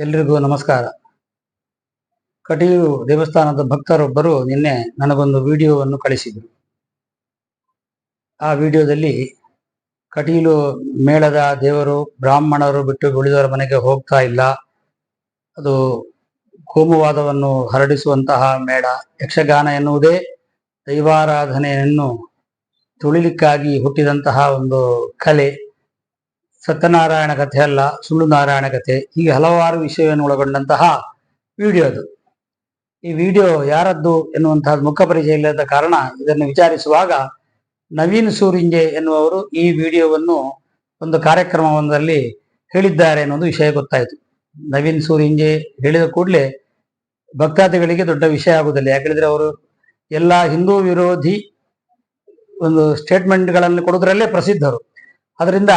ಎಲ್ರಿಗೂ ನಮಸ್ಕಾರ. ಕಟೀಲು ದೇವಸ್ಥಾನದ ಭಕ್ತರೊಬ್ಬರು ನಿನ್ನೆ ನನಗೊಂದು ವಿಡಿಯೋವನ್ನು ಕಳಿಸಿದರು. ಆ ವಿಡಿಯೋದಲ್ಲಿ ಕಟೀಲು ಮೇಳದ ದೇವರು ಬ್ರಾಹ್ಮಣರು ಬಿಟ್ಟು ಉಳಿದವರ ಮನೆಗೆ ಹೋಗ್ತಾ ಇಲ್ಲ, ಅದು ಕೋಮುವಾದವನ್ನು ಹರಡಿಸುವಂತಹ ಮೇಳ, ಯಕ್ಷಗಾನ ಎನ್ನುವುದೇ ದೈವಾರಾಧನೆಯನ್ನು ತುಳಿಲಿಕ್ಕಾಗಿ ಹುಟ್ಟಿದಂತಹ ಒಂದು ಕಲೆ, ಸತ್ಯನಾರಾಯಣ ಕಥೆ ಅಲ್ಲ, ಸುಳ್ಳು ನಾರಾಯಣ ಕಥೆ, ಹೀಗೆ ಹಲವಾರು ವಿಷಯವನ್ನು ಒಳಗೊಂಡಂತಹ ವಿಡಿಯೋ ಅದು. ಈ ವಿಡಿಯೋ ಯಾರದ್ದು ಎನ್ನುವಂತಹ ಮುಖಪರಿಚಯ ಇಲ್ಲದ ಕಾರಣ ಇದನ್ನು ವಿಚಾರಿಸುವಾಗ ನವೀನ್ ಸೂರಿಂಜೆ ಎನ್ನುವರು ಈ ವಿಡಿಯೋವನ್ನು ಒಂದು ಕಾರ್ಯಕ್ರಮವೊಂದರಲ್ಲಿ ಹೇಳಿದ್ದಾರೆ ಅನ್ನೋದು ವಿಷಯ ಗೊತ್ತಾಯಿತು. ನವೀನ್ ಸೂರಿಂಜೆ ಹೇಳಿದ ಕೂಡಲೇ ಭಕ್ತಾದಿಗಳಿಗೆ ದೊಡ್ಡ ವಿಷಯ ಆಗುವುದಿಲ್ಲ. ಯಾಕಂದ್ರೆ ಅವರು ಎಲ್ಲ ಹಿಂದೂ ವಿರೋಧಿ ಒಂದು ಸ್ಟೇಟ್ಮೆಂಟ್ಗಳನ್ನು ಕೊಡುವುದರಲ್ಲೇ ಪ್ರಸಿದ್ಧರು. ಅದರಿಂದ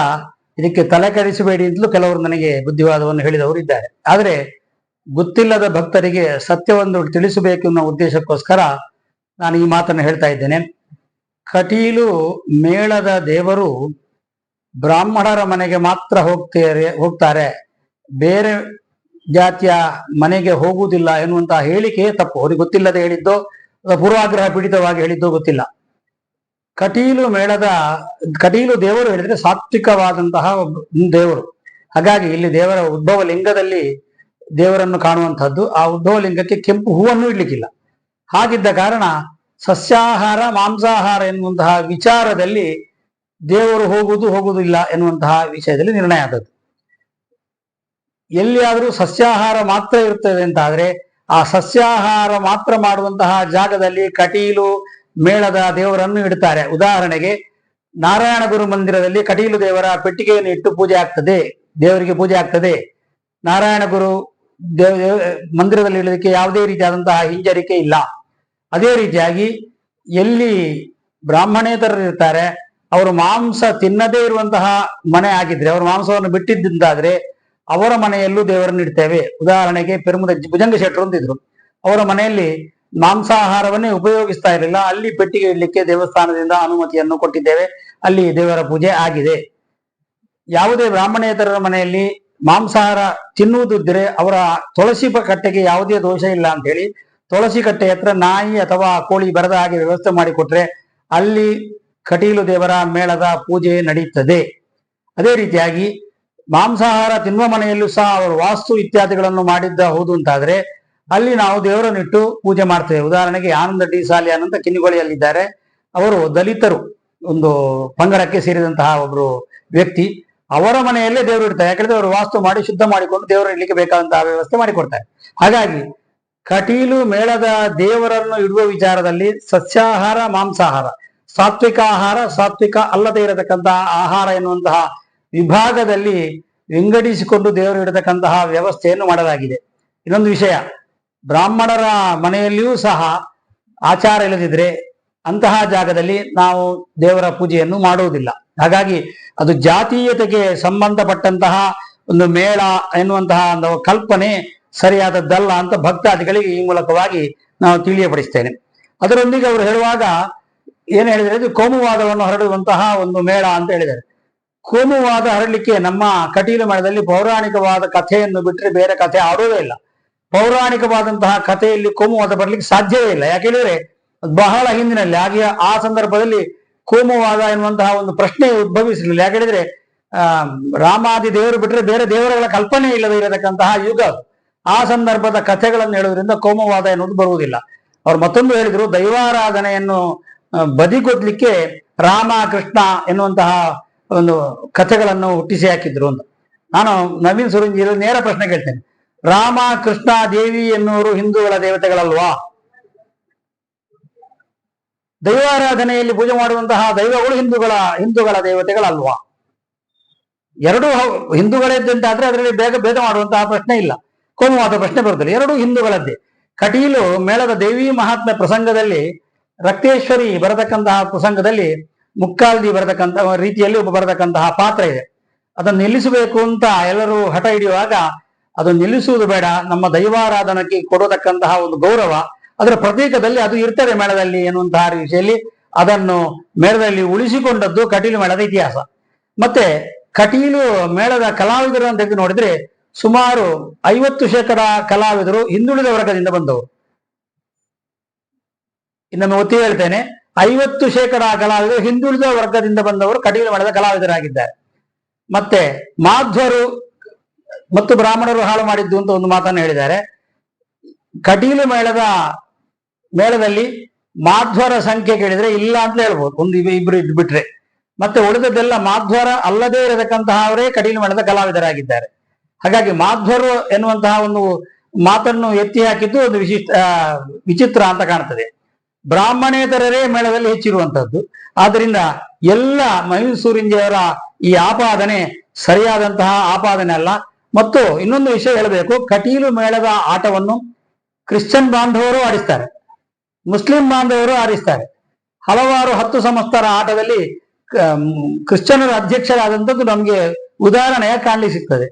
ಇದಕ್ಕೆ ತಲೆ ಕೆಡಿಸಬೇಡಿ ಅಂತಲೂ ಕೆಲವರು ನನಗೆ ಬುದ್ಧಿವಾದವನ್ನು ಹೇಳಿದವರು ಇದ್ದಾರೆ. ಆದರೆ ಗೊತ್ತಿಲ್ಲದ ಭಕ್ತರಿಗೆ ಸತ್ಯವನ್ನು ತಿಳಿಸಬೇಕು ಅನ್ನೋ ಉದ್ದೇಶಕ್ಕೋಸ್ಕರ ನಾನು ಈ ಮಾತನ್ನು ಹೇಳ್ತಾ ಇದ್ದೇನೆ. ಕಟೀಲು ಮೇಳದ ದೇವರು ಬ್ರಾಹ್ಮಣರ ಮನೆಗೆ ಮಾತ್ರ ಹೋಗ್ತಾರೆ, ಬೇರೆ ಜಾತಿಯ ಮನೆಗೆ ಹೋಗುವುದಿಲ್ಲ ಎನ್ನುವಂತಹ ಹೇಳಿಕೆ ತಪ್ಪು. ಅವ್ರಿಗೆ ಗೊತ್ತಿಲ್ಲದೆ ಹೇಳಿದ್ದೋ ಪೂರ್ವಾಗ್ರಹ ಪೀಡಿತವಾಗಿ ಹೇಳಿದ್ದೋ ಗೊತ್ತಿಲ್ಲ. ಕಟೀಲು ದೇವರು ಹೇಳಿದ್ರೆ ಸಾತ್ವಿಕವಾದಂತಹ ದೇವರು. ಹಾಗಾಗಿ ಇಲ್ಲಿ ದೇವರ ಉದ್ಭವ ಲಿಂಗದಲ್ಲಿ ದೇವರನ್ನು ಕಾಣುವಂತಹದ್ದು. ಆ ಉದ್ಭವ ಲಿಂಗಕ್ಕೆ ಕೆಂಪು ಹೂವನ್ನು ಇಡ್ಲಿಕ್ಕಿಲ್ಲ. ಹಾಗಿದ್ದ ಕಾರಣ ಸಸ್ಯಾಹಾರ ಮಾಂಸಾಹಾರ ಎನ್ನುವಂತಹ ವಿಚಾರದಲ್ಲಿ ದೇವರು ಹೋಗುವುದಿಲ್ಲ ಎನ್ನುವಂತಹ ವಿಷಯದಲ್ಲಿ ನಿರ್ಣಯ ಆದದ್ದು. ಎಲ್ಲಿಯಾದರೂ ಸಸ್ಯಾಹಾರ ಮಾತ್ರ ಇರ್ತದೆ ಅಂತ ಆದ್ರೆ ಆ ಸಸ್ಯಾಹಾರ ಮಾತ್ರ ಮಾಡುವಂತಹ ಜಾಗದಲ್ಲಿ ಕಟೀಲು ಮೇಳದ ದೇವರನ್ನು ಇಡ್ತಾರೆ. ಉದಾಹರಣೆಗೆ ನಾರಾಯಣ ಗುರು ಮಂದಿರದಲ್ಲಿ ಕಟೀಲು ದೇವರ ಪೆಟ್ಟಿಗೆಯನ್ನು ಇಟ್ಟು ಪೂಜೆ ಆಗ್ತದೆ, ದೇವರಿಗೆ ಪೂಜೆ ಆಗ್ತದೆ. ನಾರಾಯಣ ಗುರು ಮಂದಿರದಲ್ಲಿ ಇಡಲಿಕ್ಕೆ ಯಾವುದೇ ರೀತಿಯಾದಂತಹ ಹಿಂಜರಿಕೆ ಇಲ್ಲ. ಅದೇ ರೀತಿಯಾಗಿ ಎಲ್ಲಿ ಬ್ರಾಹ್ಮಣೇತರರು ಇರ್ತಾರೆ, ಅವರು ಮಾಂಸ ತಿನ್ನದೇ ಇರುವಂತಹ ಮನೆ ಆಗಿದ್ರೆ, ಅವರು ಮಾಂಸವನ್ನು ಬಿಟ್ಟಿದ್ದಾದ್ರೆ ಅವರ ಮನೆಯಲ್ಲೂ ದೇವರನ್ನು ಇಡ್ತೇವೆ. ಉದಾಹರಣೆಗೆ ಪೆರುಮುದ ಭುಜಂಗ ಶೆಟ್ಟರು ಅಂತಿದ್ರು, ಅವರ ಮನೆಯಲ್ಲಿ ಮಾಂಸಾಹಾರವನ್ನೇ ಉಪಯೋಗಿಸ್ತಾ ಇರಲಿಲ್ಲ, ಅಲ್ಲಿ ಪೆಟ್ಟಿಗೆ ಇಡ್ಲಿಕ್ಕೆ ದೇವಸ್ಥಾನದಿಂದ ಅನುಮತಿಯನ್ನು ಕೊಟ್ಟಿದ್ದೇವೆ, ಅಲ್ಲಿ ದೇವರ ಪೂಜೆ ಆಗಿದೆ. ಯಾವುದೇ ಬ್ರಾಹ್ಮಣೇತರರ ಮನೆಯಲ್ಲಿ ಮಾಂಸಾಹಾರ ತಿನ್ನುವುದಿದ್ರೆ ಅವರ ತುಳಸಿ ಕಟ್ಟೆಗೆ ಯಾವುದೇ ದೋಷ ಇಲ್ಲ ಅಂತ ಹೇಳಿ ತುಳಸಿ ಕಟ್ಟೆ ಹತ್ರ ನಾಯಿ ಅಥವಾ ಕೋಳಿ ಬರದ ಹಾಗೆ ವ್ಯವಸ್ಥೆ ಮಾಡಿಕೊಟ್ರೆ ಅಲ್ಲಿ ಕಟೀಲು ದೇವರ ಮೇಳದ ಪೂಜೆ ನಡೆಯುತ್ತದೆ. ಅದೇ ರೀತಿಯಾಗಿ ಮಾಂಸಾಹಾರ ತಿನ್ನುವ ಮನೆಯಲ್ಲೂ ಸಹ ಅವರು ವಾಸ್ತು ಇತ್ಯಾದಿಗಳನ್ನು ಮಾಡಿದ್ದ ಹೌದು ಅಂತಾದ್ರೆ ಅಲ್ಲಿ ನಾವು ದೇವರನ್ನಿಟ್ಟು ಪೂಜೆ ಮಾಡ್ತೇವೆ. ಉದಾಹರಣೆಗೆ ಆನಂದ ಡಿ ಸಾಲಿಯಾನ್ ಅಂತ ಕಿನ್ನಿಗೋಳಿಯಲ್ಲಿದ್ದಾರೆ. ಅವರು ದಲಿತರು, ಒಂದು ಪಂಗಡಕ್ಕೆ ಸೇರಿದಂತಹ ಒಬ್ರು ವ್ಯಕ್ತಿ. ಅವರ ಮನೆಯಲ್ಲೇ ದೇವರು ಇಡ್ತಾರೆ. ಯಾಕಂದ್ರೆ ಅವರು ವಾಸ್ತು ಮಾಡಿ ಶುದ್ಧ ಮಾಡಿಕೊಂಡು ದೇವರು ಇಡ್ಲಿಕ್ಕೆ ಬೇಕಾದಂತಹ ವ್ಯವಸ್ಥೆ ಮಾಡಿಕೊಡ್ತಾರೆ. ಹಾಗಾಗಿ ಕಟೀಲು ಮೇಳದ ದೇವರನ್ನು ಇಡುವ ವಿಚಾರದಲ್ಲಿ ಸಸ್ಯಾಹಾರ ಮಾಂಸಾಹಾರ, ಸಾತ್ವಿಕ ಆಹಾರ, ಸಾತ್ವಿಕ ಅಲ್ಲದೆ ಇರತಕ್ಕಂತಹ ಆಹಾರ ಎನ್ನುವಂತಹ ವಿಭಾಗದಲ್ಲಿ ವಿಂಗಡಿಸಿಕೊಂಡು ದೇವರು ಇಡತಕ್ಕಂತಹ ವ್ಯವಸ್ಥೆಯನ್ನು ಮಾಡಲಾಗಿದೆ. ಇನ್ನೊಂದು ವಿಷಯ, ಬ್ರಾಹ್ಮಣರ ಮನೆಯಲ್ಲಿಯೂ ಸಹ ಆಚಾರ ಇಲ್ಲದಿದ್ರೆ ಅಂತಹ ಜಾಗದಲ್ಲಿ ನಾವು ದೇವರ ಪೂಜೆಯನ್ನು ಮಾಡುವುದಿಲ್ಲ. ಹಾಗಾಗಿ ಅದು ಜಾತೀಯತೆಗೆ ಸಂಬಂಧಪಟ್ಟಂತಹ ಒಂದು ಮೇಳ ಎನ್ನುವಂತಹ ಒಂದು ಕಲ್ಪನೆ ಸರಿಯಾದದ್ದಲ್ಲ ಅಂತ ಭಕ್ತಾದಿಗಳಿಗೆ ಈ ಮೂಲಕವಾಗಿ ನಾವು ತಿಳಿಯಪಡಿಸ್ತೇನೆ. ಅದರೊಂದಿಗೆ ಅವರು ಹೇಳುವಾಗ ಏನು ಹೇಳಿದರೆ, ಇದು ಕೋಮುವಾದವನ್ನು ಹರಡುವಂತಹ ಒಂದು ಮೇಳ ಅಂತ ಹೇಳಿದ್ದಾರೆ. ಕೋಮುವಾದ ಹರಡಲಿಕ್ಕೆ ನಮ್ಮ ಕಟೀಲು ಮೇಳದಲ್ಲಿ ಪೌರಾಣಿಕವಾದ ಕಥೆಯನ್ನು ಬಿಟ್ಟರೆ ಬೇರೆ ಕಥೆ ಆಡೋದೇ ಇಲ್ಲ. ಪೌರಾಣಿಕವಾದಂತಹ ಕಥೆಯಲ್ಲಿ ಕೋಮುವಾದ ಬರಲಿಕ್ಕೆ ಸಾಧ್ಯವೇ ಇಲ್ಲ. ಯಾಕೆಂದ್ರೆ ಬಹಳ ಹಿಂದಿನಲ್ಲಿ ಹಾಗೆ ಆ ಸಂದರ್ಭದಲ್ಲಿ ಕೋಮುವಾದ ಎನ್ನುವಂತಹ ಒಂದು ಪ್ರಶ್ನೆ ಉದ್ಭವಿಸಲಿಲ್ಲ. ಯಾಕೆಂದ್ರೆ ರಾಮಾದಿ ದೇವರು ಬಿಟ್ಟರೆ ಬೇರೆ ದೇವರುಗಳ ಕಲ್ಪನೆ ಇಲ್ಲದೆ ಇರತಕ್ಕಂತಹ ಯುಗ. ಆ ಸಂದರ್ಭದ ಕಥೆಗಳನ್ನು ಹೇಳುವುದರಿಂದ ಕೋಮುವಾದ ಎನ್ನುವುದು ಬರುವುದಿಲ್ಲ. ಅವ್ರು ಮತ್ತೊಂದು ಹೇಳಿದ್ರು, ದೈವಾರಾಧನೆಯನ್ನು ಬದಿಗೊಡ್ಲಿಕ್ಕೆ ರಾಮ ಕೃಷ್ಣ ಎನ್ನುವಂತಹ ಒಂದು ಕಥೆಗಳನ್ನು ಹುಟ್ಟಿಸಿ ಹಾಕಿದ್ರು ಅಂತ. ನಾನು ನವೀನ್ ಸುರಂಜಿ ನೇರ ಪ್ರಶ್ನೆ ಕೇಳ್ತೇನೆ, ರಾಮ ಕೃಷ್ಣ ದೇವಿ ಎನ್ನುವರು ಹಿಂದೂಗಳ ದೇವತೆಗಳಲ್ವಾ? ದೈವಾರಾಧನೆಯಲ್ಲಿ ಪೂಜೆ ಮಾಡುವಂತಹ ದೈವಗಳು ಹಿಂದೂಗಳ ದೇವತೆಗಳಲ್ವಾ? ಎರಡೂ ಹಿಂದೂಗಳದ್ದಂತಾದ್ರೆ ಅದರಲ್ಲಿ ಭೇದ ಮಾಡುವಂತಹ ಪ್ರಶ್ನೆ ಇಲ್ಲ, ಕೋಮುವಾದ ಪ್ರಶ್ನೆ ಬರುತ್ತದೆ. ಎರಡೂ ಹಿಂದೂಗಳದ್ದೇ. ಕಟೀಲು ಮೇಳದ ದೇವಿ ಮಹಾತ್ಮೆ ಪ್ರಸಂಗದಲ್ಲಿ ರಕ್ತೇಶ್ವರಿ ಬರತಕ್ಕಂತಹ ಪ್ರಸಂಗದಲ್ಲಿ ಮುಕ್ಕಾಲ್ದಿ ಬರತಕ್ಕಂತಹ ರೀತಿಯಲ್ಲಿ ಬರತಕ್ಕಂತಹ ಪಾತ್ರ ಇದೆ. ಅದನ್ನು ನಿಲ್ಲಿಸಬೇಕು ಅಂತ ಎಲ್ಲರೂ ಹಠ ಹಿಡಿಯುವಾಗ ಅದು ನಿಲ್ಲಿಸುವುದು ಬೇಡ, ನಮ್ಮ ದೈವಾರಾಧನಕ್ಕೆ ಕೊಡತಕ್ಕಂತಹ ಒಂದು ಗೌರವ ಅದರ ಪ್ರತೀಕದಲ್ಲಿ ಅದು ಇರ್ತದೆ ಮೇಳದಲ್ಲಿ ಎನ್ನುವಂತಹ ವಿಷಯದಲ್ಲಿ ಅದನ್ನು ಮೇಳದಲ್ಲಿ ಉಳಿಸಿಕೊಂಡದ್ದು ಕಟೀಲು ಮೇಳದ ಇತಿಹಾಸ. ಮತ್ತೆ ಕಟೀಲು ಮೇಳದ ಕಲಾವಿದರು ಅಂತ ನೋಡಿದ್ರೆ ಸುಮಾರು 50% ಕಲಾವಿದರು ಹಿಂದುಳಿದ ವರ್ಗದಿಂದ ಬಂದವರು. ಇನ್ನೊಮ್ಮೆ ಒತ್ತಿ ಹೇಳ್ತೇನೆ, 50% ಕಲಾವಿದರು ಹಿಂದುಳಿದ ವರ್ಗದಿಂದ ಬಂದವರು ಕಟೀಲು ಮೇಳದ ಕಲಾವಿದರಾಗಿದ್ದಾರೆ. ಮತ್ತೆ ಮಾಧ್ವರು ಮತ್ತು ಬ್ರಾಹ್ಮಣರು ಹಾಳು ಮಾಡಿದ್ದು ಅಂತ ಒಂದು ಮಾತನ್ನು ಹೇಳಿದ್ದಾರೆ. ಕಟೀಲು ಮೇಳದಲ್ಲಿ ಮಾಧ್ವರ ಸಂಖ್ಯೆ ಕೇಳಿದ್ರೆ ಇಲ್ಲ ಅಂತ ಹೇಳ್ಬೋದು, ಒಂದು ಇಬ್ರು ಬಿಟ್ರೆ. ಮತ್ತೆ ಉಳಿದದ್ದೆಲ್ಲ ಮಾಧ್ವರ ಅಲ್ಲದೇ ಇರತಕ್ಕಂತಹವರೇ ಕಟೀಲು ಮೇಳದ ಕಲಾವಿದರಾಗಿದ್ದಾರೆ. ಹಾಗಾಗಿ ಮಾಧ್ವರು ಎನ್ನುವಂತಹ ಒಂದು ಮಾತನ್ನು ಎತ್ತಿ ಹಾಕಿದ್ದು ಒಂದು ವಿಚಿತ್ರ ಅಂತ ಕಾಣ್ತದೆ. ಬ್ರಾಹ್ಮಣೇತರರೇ ಮೇಳದಲ್ಲಿ ಹೆಚ್ಚಿರುವಂತಹದ್ದು. ಆದ್ರಿಂದ ಎಲ್ಲ ಮೈಸೂರಿಂಜಿಯವರ ಈ ಆಪಾದನೆ ಸರಿಯಾದಂತಹ ಆಪಾದನೆ ಅಲ್ಲ. ಮತ್ತು ಇನ್ನೊಂದು ವಿಷಯ ಹೇಳಬೇಕು, ಕಟೀಲು ಮೇಳದ ಆಟವನ್ನು ಕ್ರಿಶ್ಚಿಯನ್ ಬಾಂಧವರು ಆಡಿಸ್ತಾರೆ, ಮುಸ್ಲಿಂ ಬಾಂಧವರು ಆಡಿಸ್ತಾರೆ. ಹಲವಾರು 10 ಸಂವತ್ಸರ ಆಟದಲ್ಲಿ ಕ್ರಿಶ್ಚಿಯನರ ಅಧ್ಯಕ್ಷರಾದಂಥದ್ದು ನಮಗೆ ಉದಾಹರಣೆಯ ಕಾಣಲಿಕ್ಕೆ ಸಿಗ್ತದೆ.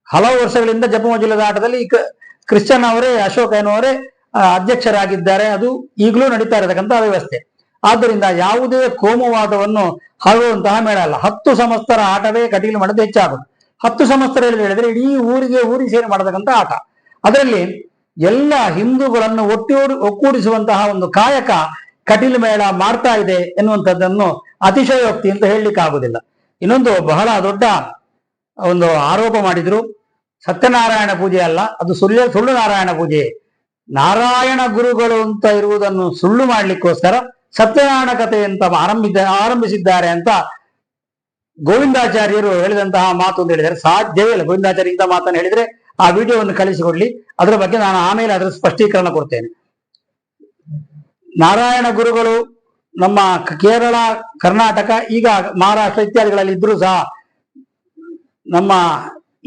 ಹಲವು ವರ್ಷಗಳಿಂದ ಜಪಮಜುಲದ ಆಟದಲ್ಲಿ ಕ್ರಿಶ್ಚಿಯನ್ ಅವರೇ, ಅಶೋಕ ಎನ್ನುವರೇ ಅಧ್ಯಕ್ಷರಾಗಿದ್ದಾರೆ. ಅದು ಈಗಲೂ ನಡೀತಾ ಇರತಕ್ಕಂಥ ವ್ಯವಸ್ಥೆ. ಆದ್ದರಿಂದ ಯಾವುದೇ ಕೋಮುವಾದವನ್ನು ಹರಡುವಂತಹ ಮೇಳ ಅಲ್ಲ. 10 ಸಂವತ್ಸರ ಆಟವೇ ಕಟೀಲು ಮೇಳದ ಹೆಚ್ಚಾಗುತ್ತೆ. 10 ಸಂವತ್ಸರ ಹೇಳಿದ್ರೆ ಇಡೀ ಊರಿಗೆ ಸೇರಿ ಮಾಡತಕ್ಕಂಥ ಆಟ. ಅದರಲ್ಲಿ ಎಲ್ಲ ಹಿಂದೂಗಳನ್ನು ಒಕ್ಕೂಡಿಸುವಂತಹ ಒಂದು ಕಾಯಕ ಕಟೀಲು ಮೇಳ ಮಾಡ್ತಾ ಇದೆ ಎನ್ನುವಂಥದ್ದನ್ನು ಅತಿಶಯೋಕ್ತಿ ಅಂತ ಹೇಳಲಿಕ್ಕೆ ಆಗುದಿಲ್ಲ. ಇನ್ನೊಂದು ಬಹಳ ದೊಡ್ಡ ಒಂದು ಆರೋಪ ಮಾಡಿದ್ರು, ಸತ್ಯನಾರಾಯಣ ಪೂಜೆ ಅಲ್ಲ, ಅದು ಸುಳ್ಳು ನಾರಾಯಣ ಪೂಜೆ. ನಾರಾಯಣ ಗುರುಗಳು ಅಂತ ಇರುವುದನ್ನು ಸುಳ್ಳು ಮಾಡ್ಲಿಕ್ಕೋಸ್ಕರ ಸತ್ಯನಾರಾಯಣ ಕಥೆ ಅಂತ ಆರಂಭಿಸಿದ್ದಾರೆ ಅಂತ ಗೋವಿಂದಾಚಾರ್ಯರು ಹೇಳಿದಂತಹ ಮಾತು ಅಂತ ಹೇಳಿದರೆ ಸಾಧ್ಯವೇ ಇಲ್ಲ. ಗೋವಿಂದಾಚಾರ್ಯ ಇಂಥ ಮಾತನ್ನು ಹೇಳಿದ್ರೆ ಆ ವಿಡಿಯೋವನ್ನು ಕಳಿಸಿಕೊಡ್ಲಿ, ಅದರ ಬಗ್ಗೆ ನಾನು ಆಮೇಲೆ ಅದರ ಸ್ಪಷ್ಟೀಕರಣ ಕೊಡ್ತೇನೆ. ನಾರಾಯಣ ಗುರುಗಳು ನಮ್ಮ ಕೇರಳ, ಕರ್ನಾಟಕ, ಈಗ ಮಹಾರಾಷ್ಟ್ರ ಇತ್ಯಾದಿಗಳಲ್ಲಿ ಇದ್ರೂ ಸಹ ನಮ್ಮ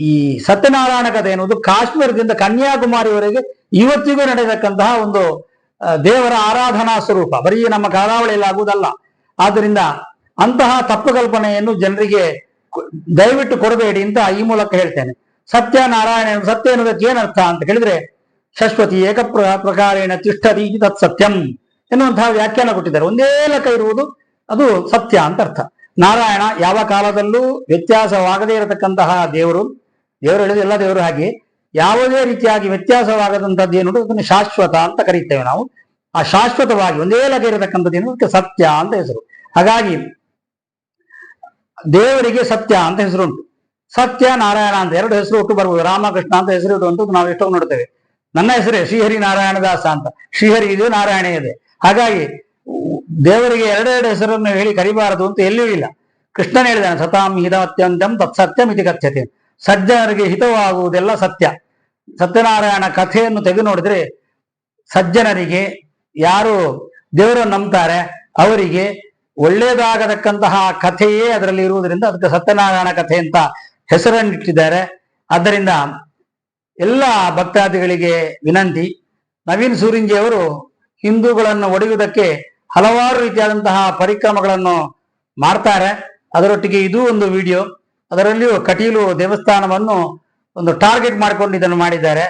ಈ ಸತ್ಯನಾರಾಯಣ ಕಥೆ ಎನ್ನುವುದು ಕಾಶ್ಮೀರದಿಂದ ಕನ್ಯಾಕುಮಾರಿವರೆಗೆ ಇವತ್ತಿಗೂ ನಡೆಯತಕ್ಕಂತಹ ಒಂದು ದೇವರ ಆರಾಧನಾ ಸ್ವರೂಪ, ಬರೀ ನಮ್ಮ ಕರಾವಳಿಯಲ್ಲಿ ಆಗುವುದಲ್ಲ. ಆದ್ದರಿಂದ ಅಂತಹ ತಪ್ಪು ಕಲ್ಪನೆಯನ್ನು ಜನರಿಗೆ ದಯವಿಟ್ಟು ಕೊಡಬೇಡಿ ಅಂತ ಈ ಮೂಲಕ ಹೇಳ್ತೇನೆ. ಸತ್ಯನಾರಾಯಣ ಸತ್ಯ ಎನ್ನುವುದಕ್ಕೆ ಏನರ್ಥ ಅಂತ ಕೇಳಿದ್ರೆ, ಶಶ್ವತಿ ಏಕ ಪ್ರಕಾರೇಣ ತಿಷ್ಠತಿ ತತ್ ಸತ್ಯಂ ಎನ್ನುವಂತಹ ವ್ಯಾಖ್ಯಾನ ಕೊಟ್ಟಿದ್ದಾರೆ. ಒಂದೇ ಲೆಕ್ಕ ಇರುವುದು ಅದು ಸತ್ಯ ಅಂತ ಅರ್ಥ. ನಾರಾಯಣ ಯಾವ ಕಾಲದಲ್ಲೂ ವ್ಯತ್ಯಾಸವಾಗದೇ ಇರತಕ್ಕಂತಹ ದೇವರು ಹೇಳಿದ ಎಲ್ಲ ದೇವರು ಹಾಗೆ ಯಾವುದೇ ರೀತಿಯಾಗಿ ವ್ಯತ್ಯಾಸವಾಗದಂಥದ್ದು ಏನು ಅದನ್ನು ಶಾಶ್ವತ ಅಂತ ಕರೀತೇವೆ ನಾವು. ಆ ಶಾಶ್ವತವಾಗಿ ಒಂದೇ ಲೆಕ್ಕ ಇರತಕ್ಕಂಥದ್ದು ಏನು ಸತ್ಯ ಅಂತ ಹೆಸರು. ಹಾಗಾಗಿ ದೇವರಿಗೆ ಸತ್ಯ ಅಂತ ಹೆಸರುಂಟು, ಸತ್ಯ ನಾರಾಯಣ ಅಂತ 2 ಹೆಸರು ಒಟ್ಟು ಬರ್ಬೋದು. ರಾಮಕೃಷ್ಣ ಅಂತ ಹೆಸರು ಇಡುವಂಥದ್ದು ನಾವು ಎಷ್ಟೋ ನೋಡ್ತೇವೆ. ನನ್ನ ಹೆಸರೇ ಶ್ರೀಹರಿ ನಾರಾಯಣ ದಾಸ ಅಂತ, ಶ್ರೀಹರಿ ಇದೆ ನಾರಾಯಣ ಇದೆ. ಹಾಗಾಗಿ ದೇವರಿಗೆ 2 ಹೆಸರನ್ನು ಹೇಳಿ ಕರಿಬಾರದು ಅಂತ ಎಲ್ಲಿಯೂ ಇಲ್ಲ. ಕೃಷ್ಣನ ಹೇಳಿದಾನೆ, ಸತಾಂ ಹಿತಮತ್ಯಂತಂ ತತ್ಸತ್ಯಂ ಇತಿ ಕಥ್ಯತೆ. ಸಜ್ಜನರಿಗೆ ಹಿತವಾಗುವುದೆಲ್ಲ ಸತ್ಯ. ಸತ್ಯನಾರಾಯಣ ಕಥೆಯನ್ನು ತೆಗೆದು ನೋಡಿದ್ರೆ ಸಜ್ಜನರಿಗೆ, ಯಾರು ದೇವರನ್ನು ನಂಬ್ತಾರೆ ಅವರಿಗೆ ಒಳ್ಳೇದಾಗತಕ್ಕಂತಹ ಕಥೆಯೇ ಅದರಲ್ಲಿ ಇರುವುದರಿಂದ ಅದಕ್ಕೆ ಸತ್ಯನಾರಾಯಣ ಕಥೆ ಅಂತ ಹೆಸರನ್ನಿಟ್ಟಿದ್ದಾರೆ. ಆದ್ದರಿಂದ ಎಲ್ಲ ಭಕ್ತಾದಿಗಳಿಗೆ ವಿನಂತಿ, ನವೀನ್ ಸೂರಿಂಜಿಯವರು ಹಿಂದೂಗಳನ್ನು ಒಡೆಯುವುದಕ್ಕೆ ಹಲವಾರು ರೀತಿಯಾದಂತಹ ಪರಿಕ್ರಮಗಳನ್ನು ಮಾಡ್ತಾರೆ. ಅದರೊಟ್ಟಿಗೆ ಇದು ಒಂದು ವಿಡಿಯೋ, ಅದರಲ್ಲಿಯೂ ಕಟೀಲು ದೇವಸ್ಥಾನವನ್ನು ಒಂದು ಟಾರ್ಗೆಟ್ ಮಾಡಿಕೊಂಡು ಇದನ್ನು ಮಾಡಿದ್ದಾರೆ.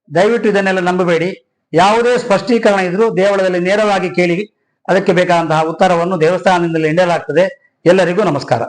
ದಯವಿಟ್ಟು ಇದನ್ನೆಲ್ಲ ನಂಬಬೇಡಿ. ಯಾವುದೇ ಸ್ಪಷ್ಟೀಕರಣ ಇದ್ರೂ ದೇವಳದಲ್ಲಿ ನೇರವಾಗಿ ಕೇಳಿ, ಅದಕ್ಕೆ ಬೇಕಾದಂತಹ ಉತ್ತರವನ್ನು ದೇವಸ್ಥಾನದಿಂದಲೇ ನೀಡಲಾಗ್ತದೆ. ಎಲ್ಲರಿಗೂ ನಮಸ್ಕಾರ.